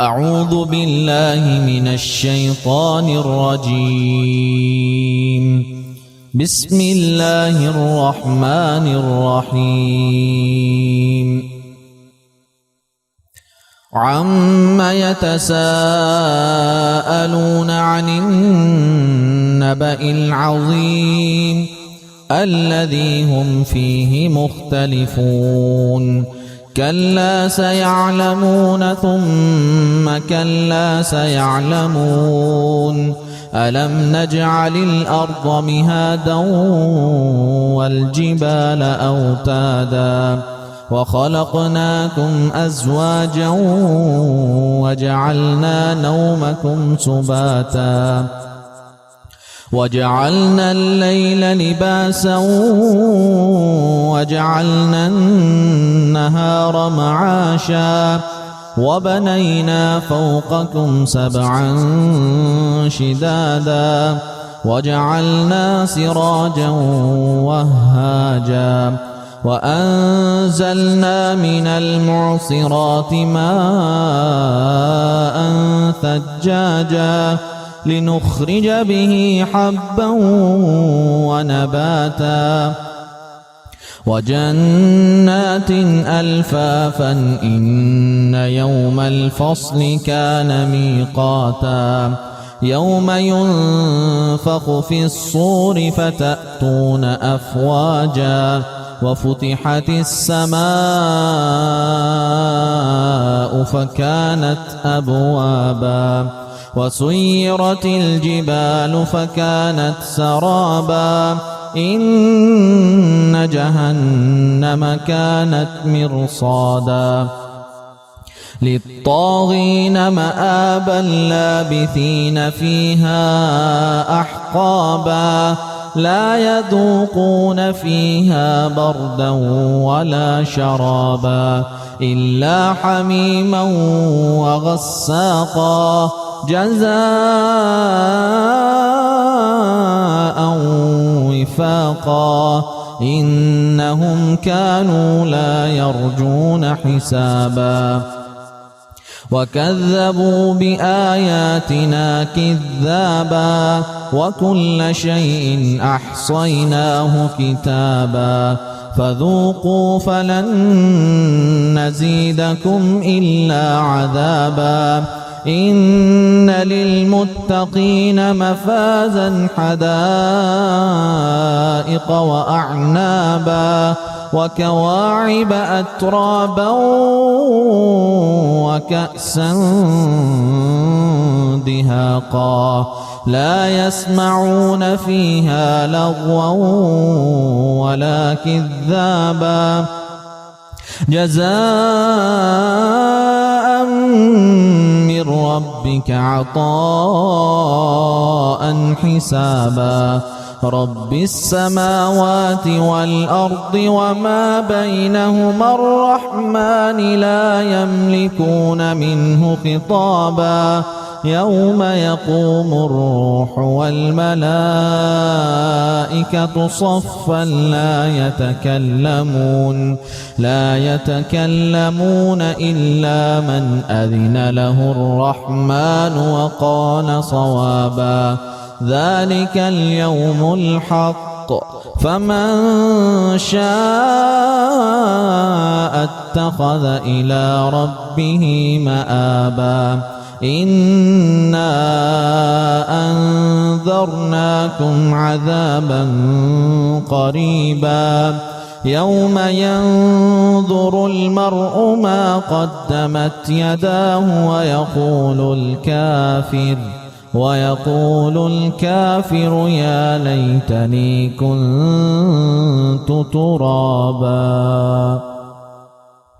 أعوذ بالله من الشيطان الرجيم. بسم الله الرحمن الرحيم. عم يتساءلون عن النبأ العظيم الذي هم فيه مختلفون. كلا سيعلمون ثم كلا سيعلمون. ألم نجعل الأرض مهادا والجبال أوتادا وخلقناكم أزواجا وجعلنا نومكم سباتا وجعلنا الليل لباسا وجعلنا النهار معاشا وبنينا فوقكم سبعا شدادا وجعلنا سراجا وهاجا وأنزلنا من المعصرات ماء ثجاجا لنخرج به حبا ونباتا وجنات ألفافا إن يوم الفصل كان ميقاتا. يوم ينفخ في الصور فتأتون أفواجا وفتحت السماء فكانت أبوابا وسيرت الجبال فكانت سرابا إن جهنم كانت مرصادا للطاغين مآبا لابثين فيها أحقابا لا يذوقون فيها بردا ولا شرابا إلا حميما وغساقا جزاء وفاقا إنهم كانوا لا يرجون حسابا وكذبوا بآياتنا كذابا وكل شيء أحصيناه كتابا فذوقوا فلن نزيدكم إلا عذابا إن للمتقين مفازا حدائق وأعنابا وكواعب أترابا وكأسا دهاقا لا يسمعون فيها لغوا ولا كذابا جزاء من ربك عطاء حسابا رب السماوات والأرض وما بينهما الرحمن لا يملكون منه خطابا يوم يقوم الروح والملائكة صفا لا يتكلمون إلا من أذن له الرحمن وقال صوابا ذلك اليوم الحق فمن شاء اتخذ إلى ربه مآبا إنا أنذرناكم عذابا قريبا يوم ينظر المرء ما قدمت يداه ويقول الكافر يا ليتني كنت ترابا.